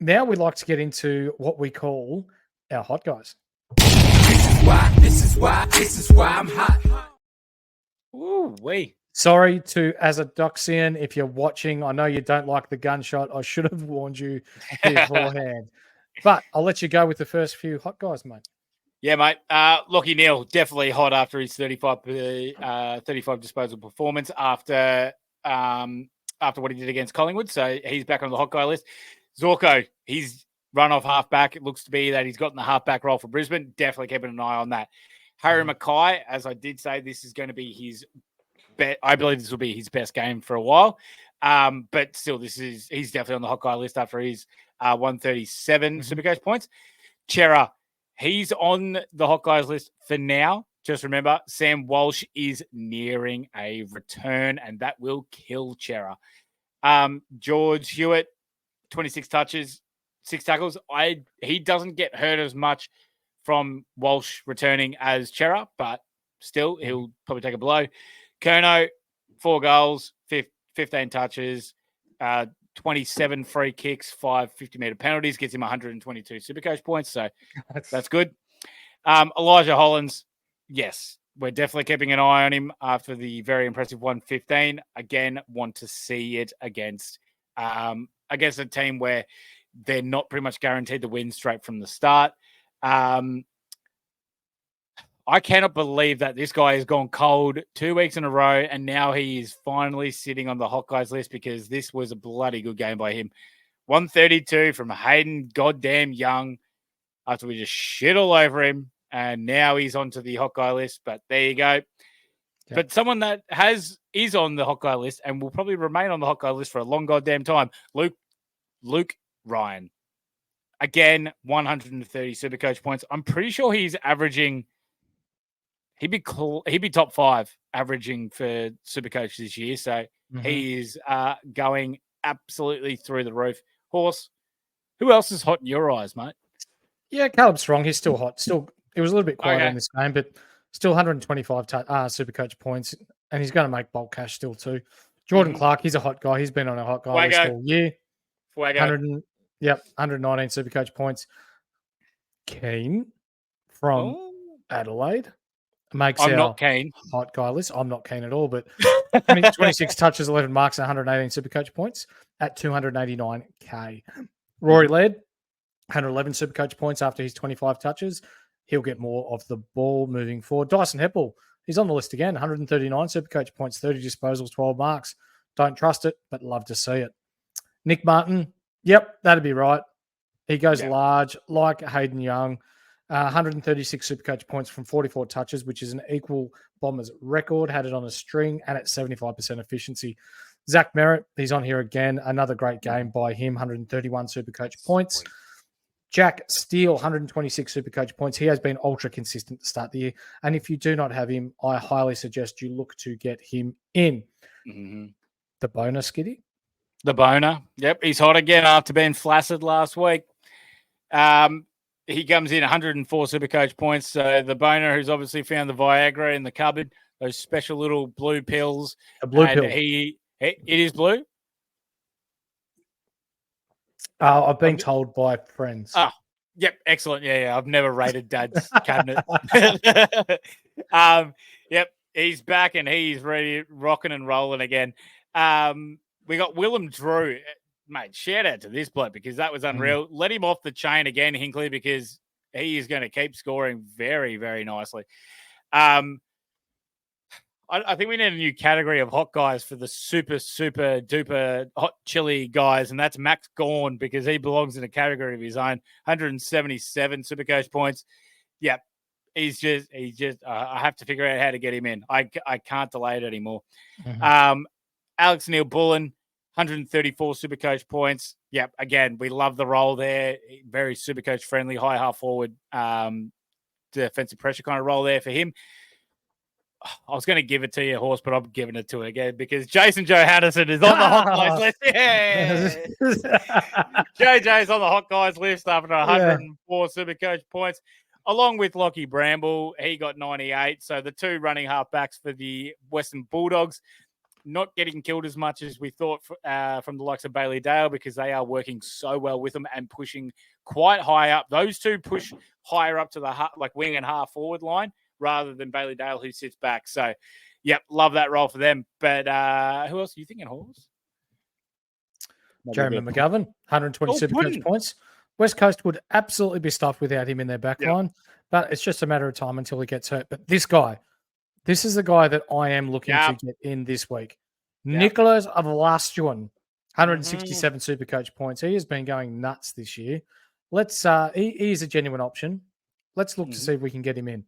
Now we'd like to get into what we call our hot guys. This is why I'm hot. Ooh, wee. Sorry to Azadoxian, if you're watching. I know you don't like the gunshot. I should have warned you beforehand. But I'll let you go with the first few hot guys, mate. Yeah, mate. Lockie Neal, definitely hot after his 35 disposal performance after what he did against Collingwood. So he's back on the hot guy list. Zorko, he's run off halfback. It looks to be that he's gotten the halfback role for Brisbane. Definitely keeping an eye on that. Harry Mackay, as I did say, this is going to be his I believe this will be his best game for a while. But still, he's definitely on the hot guy list after his 137 Supercoach points. Chera, he's on the hot guys list for now. Just remember, Sam Walsh is nearing a return, and that will kill Chera. George Hewitt, 26 touches, 6 tackles. He doesn't get hurt as much from Walsh returning as Chera, but still, he'll probably take a blow. Kerno, 4 goals, 15 touches, 27 free kicks, 5 50-meter penalties, gets him 122 Supercoach points, so that's good. Elijah Hollins, yes, we're definitely keeping an eye on him after the very impressive 115. Again, want to see it against a team where they're not pretty much guaranteed to win straight from the start. I cannot believe that this guy has gone cold 2 weeks in a row, and now he is finally sitting on the hot guys list because this was a bloody good game by him. 132 from Hayden goddamn Young after we just shit all over him, and now he's onto the hot guy list. But there you go. Yeah. But someone that is on the hot guy list and will probably remain on the hot guy list for a long goddamn time, Luke Ryan. Again, 130 Supercoach points. I'm pretty sure he's averaging. He'd be top 5 averaging for Supercoach this year. So he is going absolutely through the roof. Horse, who else is hot in your eyes, mate? Yeah, Caleb Strong. He's still hot. It was a little bit quiet in this game, but still 125 Supercoach points, and he's going to make bulk cash still too. Jordan Clark, he's a hot guy. He's been on a hot guy list all year. 119 Supercoach points. Keane from Adelaide. Makes I'm our not keen. Hot guy list. I'm not keen at all, but 26 touches, 11 marks, 118 Supercoach points at 289K. Rory Laird, 111 Supercoach points after his 25 touches. He'll get more of the ball moving forward. Dyson Heppel, he's on the list again, 139 Supercoach points, 30 disposals, 12 marks. Don't trust it, but love to see it. Nick Martin, yep, that'd be right. He goes large like Hayden Young. 136 Supercoach points from 44 touches, which is an equal Bombers record. Had it on a string and at 75% efficiency. Zach Merritt, he's on here again. Another great game by him, 131 Supercoach points. Jack Steele, 126 Supercoach points. He has been ultra consistent to start the year. And if you do not have him, I highly suggest you look to get him in. The boner, Skiddy? The boner. Yep, he's hot again after being flaccid last week. He comes in 104 Supercoach points. So the boner who's obviously found the Viagra in the cupboard, those special little blue pills. A blue pill. It is blue? I've been told by friends. Oh, yep. Excellent. Yeah. I've never raided Dad's cabinet. Yep. He's back and he's ready, rocking and rolling again. We got Willem Drew. Mate, shout out to this bloke because that was unreal. Let him off the chain again, Hinkley, because he is going to keep scoring very, very nicely. I think we need a new category of hot guys for the super, super duper hot chili guys, and that's Max Gawn because he belongs in a category of his own. 177 Supercoach points. Yep. He's just. I have to figure out how to get him in. I can't delay it anymore. Alex Neil-Bullen. 134 Supercoach points. Yep. Again, we love the role there. Very Supercoach friendly, high half forward, defensive pressure kind of role there for him. I was going to give it to you, Horse, but I'm giving it to it again because Jason Johannesson is on the hot guys list. Yeah. JJ's on the hot guys list after 104 Supercoach points, along with Lockie Bramble. He got 98. So the two running halfbacks for the Western Bulldogs. not getting killed as much as we thought from the likes of Bailey Dale, because they are working so well with them and pushing quite high up. Those two push higher up to the wing and half forward line rather than Bailey Dale, who sits back. So, yep, love that role for them. But who else are you thinking, Horse? Jeremy McGovern, 120 Supercoach points. West Coast would absolutely be stuffed without him in their back line, but it's just a matter of time until he gets hurt. But this is the guy that I am looking to get in this week. Nicholas of Vlastuin, 167 Supercoach points. He has been going nuts this year. Let's he is a genuine option. Let's look to see if we can get him in.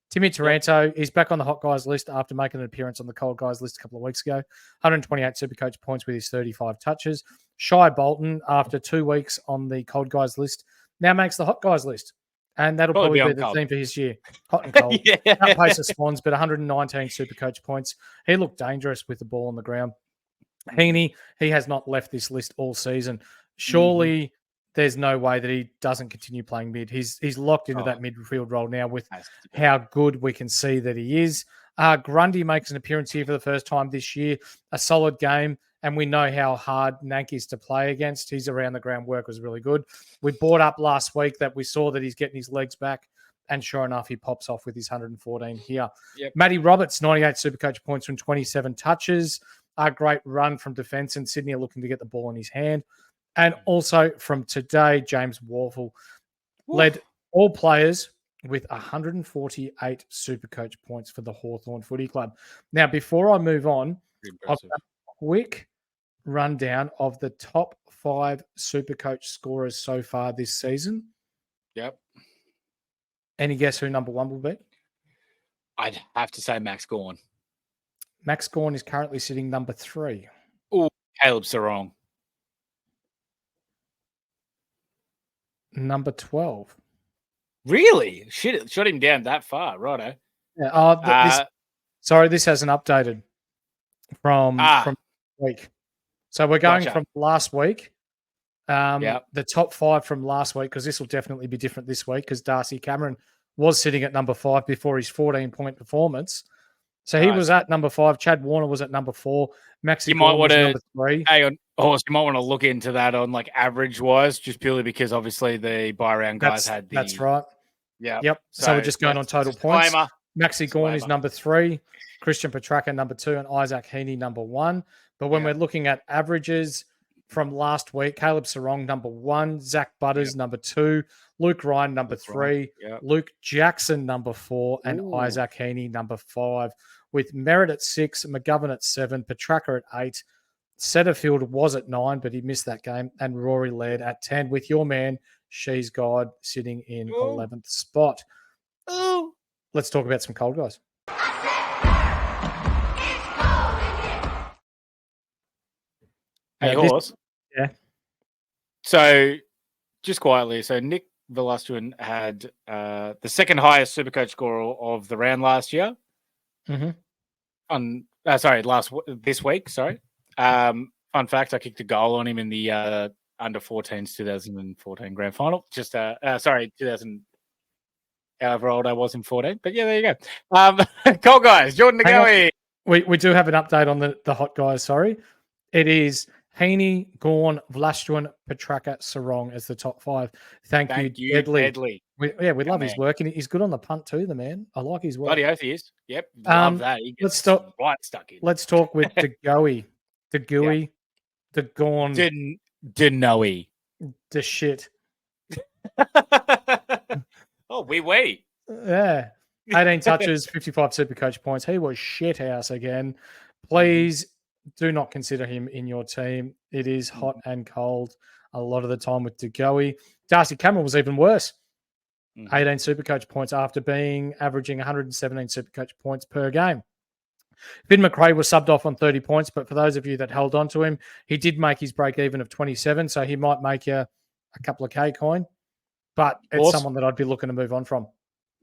Timmy Taranto, he's back on the hot guys list after making an appearance on the cold guys list a couple of weeks ago. 128 Supercoach points with his 35 touches. Shai Bolton, after 2 weeks on the cold guys list, now makes the hot guys list. And that'll probably be the theme for his year. Hot and cold. That pace of Swans, but 119 Supercoach points. He looked dangerous with the ball on the ground. Heaney, he has not left this list all season. Surely there's no way that he doesn't continue playing mid. He's locked into that midfield role now with how good we can see that he is. Grundy makes an appearance here for the first time this year. A solid game, and we know how hard Nank is to play against. His around the ground work was really good. We brought up last week that we saw that he's getting his legs back, and sure enough, he pops off with his 114 here. Matty Roberts, 98 Supercoach points from 27 touches. A great run from defence, and Sydney are looking to get the ball in his hand. And also from today, James Worfel led all players with 148 Supercoach points for the Hawthorn Footy Club. Now, before I move on, I've got a quick rundown of the top 5 Supercoach scorers so far this season. Yep. Any guess who number 1 will be? I'd have to say Max Gawn. Max Gawn is currently sitting number 3. Oh, Caleb Sarong. Number 12. Really? Shit, shot him down that far, righto. Yeah, this hasn't updated from week. So we're going from last week. The top 5 from last week, because this will definitely be different this week, because Darcy Cameron was sitting at number 5 before his 14-point performance. So he was at number 5. Chad Warner was at number 4. Maxi Gawn was number 3. Hang on, Horse, you might want to look into that on average-wise, just purely because obviously the buy-round guys had the... That's right. Yeah. Yep. So we're just going on total points. Maxi Gawn is number 3. Christian Petracca number 2, and Isaac Heaney number 1. But when we're looking at averages from last week, Caleb Sarong number 1, Zach Butters number 2, Luke Ryan number 3, Luke Jackson number 4, and Isaac Heaney number 5. With Merritt at 6, McGovern at 7, Petracca at 8, Setterfield was at 9, but he missed that game, and Rory Laird at 10, with your man, She's God, sitting in 11th spot. Let's talk about some cold guys. Hey, Horse. So, just quietly, Nick Vlastuin had the second highest Supercoach score of the round last year. This week. Sorry. Fun fact: I kicked a goal on him in the under 14s 2014 grand final. 2000. However old I was in 14, but yeah, there you go. Cold guys, Jordan Nagoe. We do have an update on the hot guys. Sorry, it is Heaney, Gawn, Vlastuin, Petracca, Sarong as the top 5. Thank you, Deadly. We love his work, and he's good on the punt too. The man, I like his work. Bloody oath he is. Yep, love that. He gets right stuck in. Let's talk with the Gooey, the Gawn, Denoe, the shit. Oh, wee. Yeah, 18 touches, 55 Supercoach points. He was shit house again. Please do not consider him in your team. It is hot and cold a lot of the time with DeGoey. Darcy Cameron was even worse. 18 Supercoach points after averaging 117 Supercoach points per game. Finn McRae was subbed off on 30 points, but for those of you that held on to him, he did make his break even of 27, so he might make you a couple of K coin, but it's someone that I'd be looking to move on from.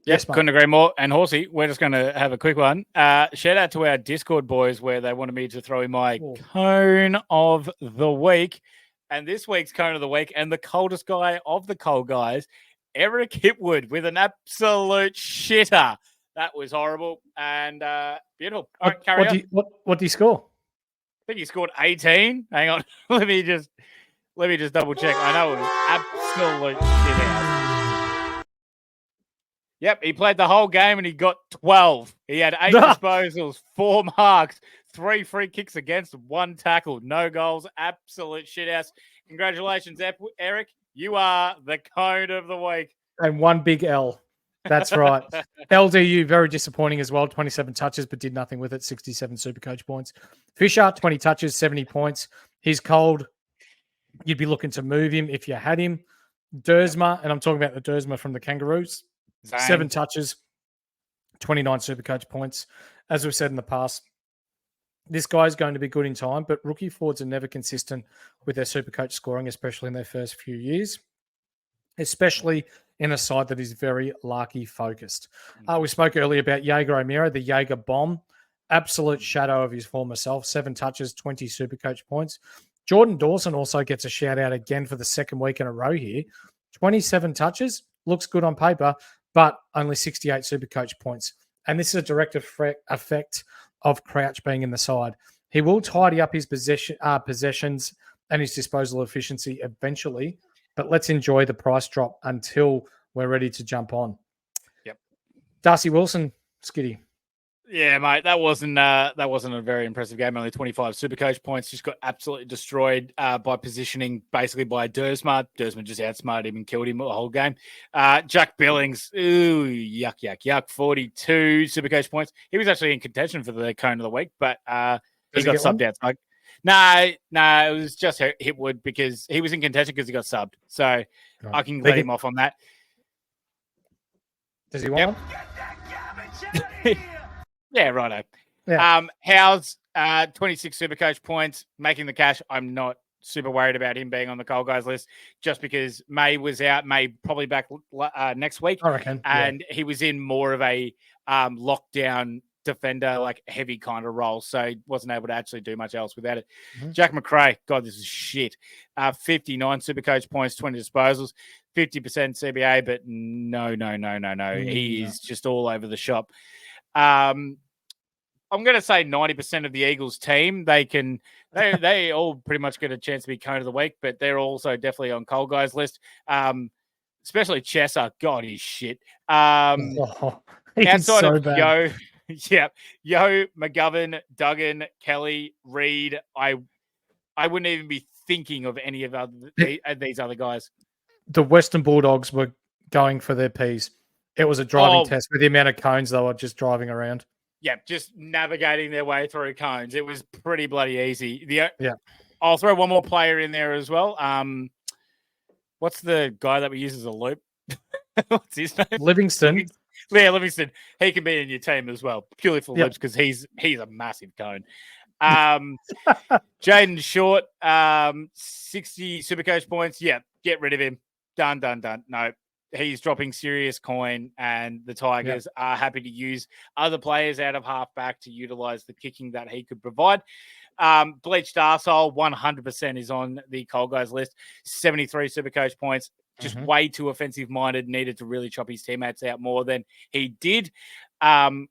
Yes, couldn't agree more. And Horsey, we're just going to have a quick one. Shout out to our Discord boys where they wanted me to throw in my cone of the week. And this week's cone of the week, and the coldest guy of the cold guys, Eric Hipwood, with an absolute shitter. That was horrible and beautiful. All right, carry on. What do you score? think he scored 18. Hang on. Let me just double check. I know it was absolute shit house. Yep, he played the whole game and he got 12. He had 8 disposals, 4 marks, 3 free kicks against, 1 tackle, no goals. Absolute shit house. Congratulations, Eric. You are the cone of the week. And 1 big L. That's right. LDU, very disappointing as well. 27 touches, but did nothing with it. 67 Supercoach points. Fisher, 20 touches, 70 points. He's cold. You'd be looking to move him if you had him. Dersma, and I'm talking about the Dersma from the Kangaroos. Same. 7 touches, 29 Supercoach points. As we've said in the past, this guy's going to be good in time, but rookie forwards are never consistent with their Supercoach scoring, especially in their first few years, especially in a side that is very Larky focused. We spoke earlier about Jaeger O'Meara, the Jaeger bomb, absolute shadow of his former self, 7 touches, 20 Supercoach points. Jordan Dawson also gets a shout out again for the second week in a row here. 27 touches, looks good on paper, but only 68 Supercoach points. And this is a direct effect of Crouch being in the side. He will tidy up his possessions and his disposal efficiency eventually, but let's enjoy the price drop until we're ready to jump on. Yep. Darcy Wilson, Skiddy. Yeah, mate, that wasn't a very impressive game. Only 25 Supercoach points. Just got absolutely destroyed by positioning, basically by Dersma. Dersma just outsmarted him and killed him the whole game. Jack Billings, ooh, yuck. 42 Supercoach points. He was actually in contention for the cone of the week, but he got subbed out. No, it was just Hitwood because he was in contention because he got subbed. So right. I can let him off on that. Does he want one? Yeah, righto. Yeah. How's 26 Supercoach points, making the cash. I'm not super worried about him being on the cold guys list just because May was out. May probably back next week. I reckon. And he was in more of a lockdown defender, like heavy kind of role. So he wasn't able to actually do much else without it. Mm-hmm. Jack McRae, God, this is shit. 59 Supercoach points, 20 disposals, 50% CBA, but no. He is just all over the shop. I'm going to say 90% of the Eagles team, they all pretty much get a chance to be cone of the week, but they're also definitely on cold guys list. Especially Chesser. God, he's shit. He's so bad. Yo, McGovern, Duggan, Kelly, Reed. I wouldn't even be thinking of any of these other guys. The Western Bulldogs were going for their P's. It was a driving test with the amount of cones they were just driving around. Yeah, just navigating their way through cones. It was pretty bloody easy. I'll throw one more player in there as well. What's the guy that we use as a loop? What's his name? Livingston. Yeah, Livingston. He can be in your team as well, purely for loops because he's a massive cone. Jaden Short, 60 Supercoach points. Yeah, get rid of him. Done. No, he's dropping serious coin, and the Tigers are happy to use other players out of halfback to utilize the kicking that he could provide. Bleached arsehole, 100% is on the cold guys list. 73 Supercoach points. Just way too offensive-minded, needed to really chop his teammates out more than he did. Errol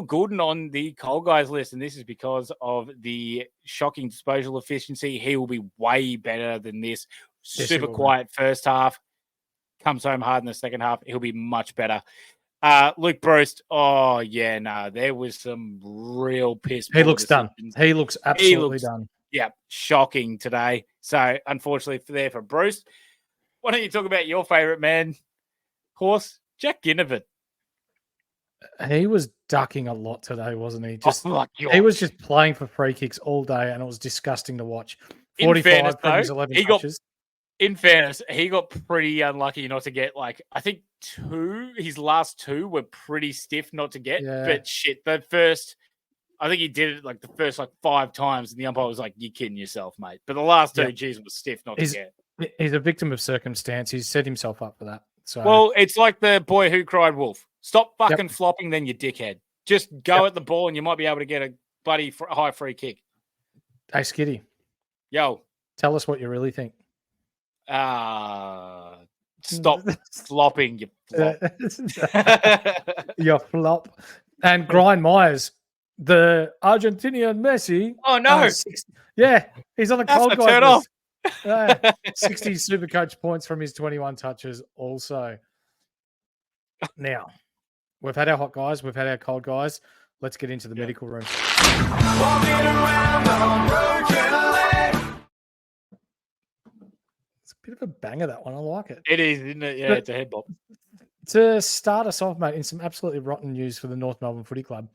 Goulden on the cold guys list, and this is because of the shocking disposal efficiency. He will be way better than this. Super quiet first half. Comes home hard in the second half. He'll be much better. Luke Bruce. Oh, yeah, no. There was some real piss. He looks done. He looks absolutely done. Yeah, shocking today. So, unfortunately, there for Bruce. Why don't you talk about your favourite man, Horse? Jack Ginnivan. He was ducking a lot today, wasn't he? He was just playing for free kicks all day, and it was disgusting to watch. 45 from his 11 touches. In fairness, he got pretty unlucky not to get, I think his last 2 were pretty stiff not to get. Yeah. But shit, I think he did it the first 5 times, and the umpire was like, "You're kidding yourself, mate." But the last 2, geez, was stiff not to get. He's a victim of circumstance. He's set himself up for that. So, well, it's like the boy who cried wolf. Stop fucking flopping, then you dickhead. Just go at the ball, and you might be able to get a bloody high free kick. Hey, Skiddy. Yo. Tell us what you really think. Stop flopping, you flop. You flop. And Brian Myers, The Argentinian Messi. Oh no, He's on the that's cold a guys turn off. list. 60 Supercoach points from his 21 touches also. Now, we've had our hot guys, we've had our cold guys. Let's get into the medical room. It's a bit of a banger, that one. I like it. It is, isn't it? Yeah, it's a head bob. To start us off, mate, in some absolutely rotten news for the North Melbourne Footy Club,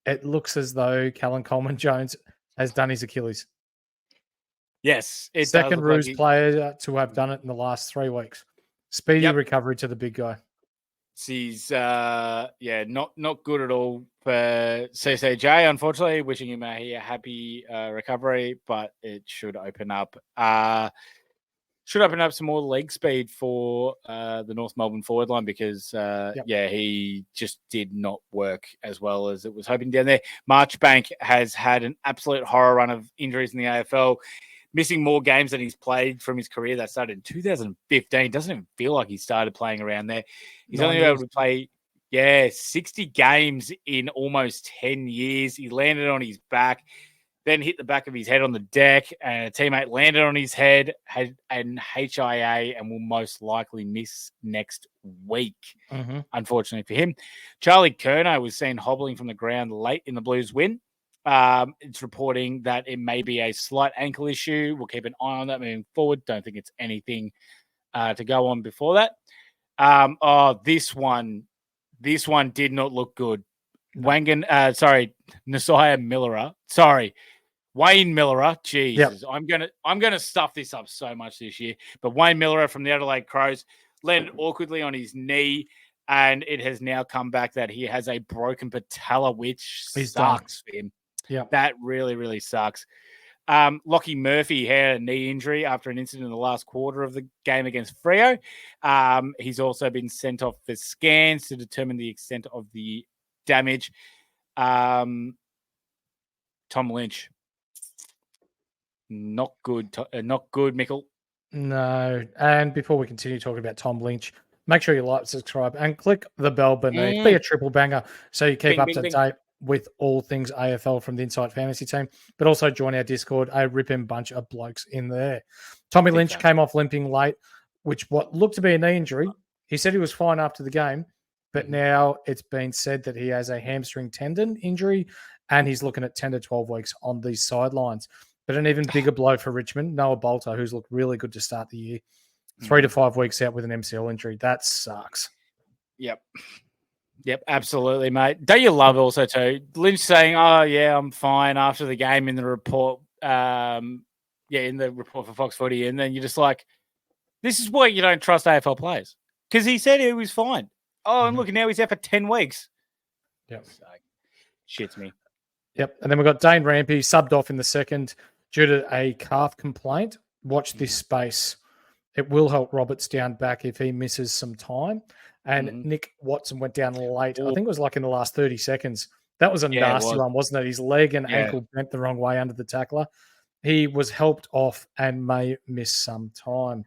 it looks as though Callan Coleman-Jones has done his Achilles. Yes, it Second does Roos like player to have done it in the last 3 weeks. Speedy recovery to the big guy. He's not good at all for CCJ. Unfortunately, wishing him a happy recovery, but it should open up some more leg speed for the North Melbourne forward line because he just did not work as well as it was hoping down there. Marchbank has had an absolute horror run of injuries in the AFL. Missing more games than he's played from his career that started in 2015. Doesn't even feel like he started playing around there. He's only able to play, 60 games in almost 10 years. He landed on his back, then hit the back of his head on the deck, and a teammate landed on his head, had an HIA, and will most likely miss next week, unfortunately for him. Charlie Curnow was seen hobbling from the ground late in the Blues win. It's reporting that it may be a slight ankle issue. We'll keep an eye on that moving forward. Don't think it's anything to go on before that. This one did not look good. Nasiah Millerer. Sorry, Wayne Millerer. Jesus, yep. I'm gonna stuff this up so much this year. But Wayne Millerer from the Adelaide Crows landed awkwardly on his knee. And it has now come back that he has a broken patella, which sucks for him. Yeah, that really, really sucks. Lockie Murphy had a knee injury after an incident in the last quarter of the game against Freo. He's also been sent off for scans to determine the extent of the damage. Tom Lynch, not good. Not good, Mickle. No. And before we continue talking about Tom Lynch, make sure you like, subscribe, and click the bell beneath. Be a triple banger so you keep up to date with all things AFL from the Insight Fantasy team, but also join our Discord, a ripping bunch of blokes in there. Tommy Lynch came off limping late, which what looked to be a knee injury. He said he was fine after the game, but now it's been said that he has a hamstring tendon injury and he's looking at 10 to 12 weeks on these sidelines. But an even bigger blow for Richmond, Noah Bolter, who's looked really good to start the year, 3 to 5 weeks out with an MCL injury. That sucks. Yep, absolutely, mate. Don't you love also too Lynch saying, "Oh yeah, I'm fine" after the game in the report, in the report for Fox Footy, and then you're just like, "This is why you don't trust AFL players," because he said he was fine. Oh, and look, now he's out for 10 weeks. Yep, shits me. Yep, and then we've got Dane Rampy subbed off in the second due to a calf complaint. Watch this space. It will help Roberts down back if he misses some time. And Nick Watson went down late. I think it was like in the last 30 seconds. That was a nasty one, wasn't it? His leg and ankle bent the wrong way under the tackler. He was helped off and may miss some time.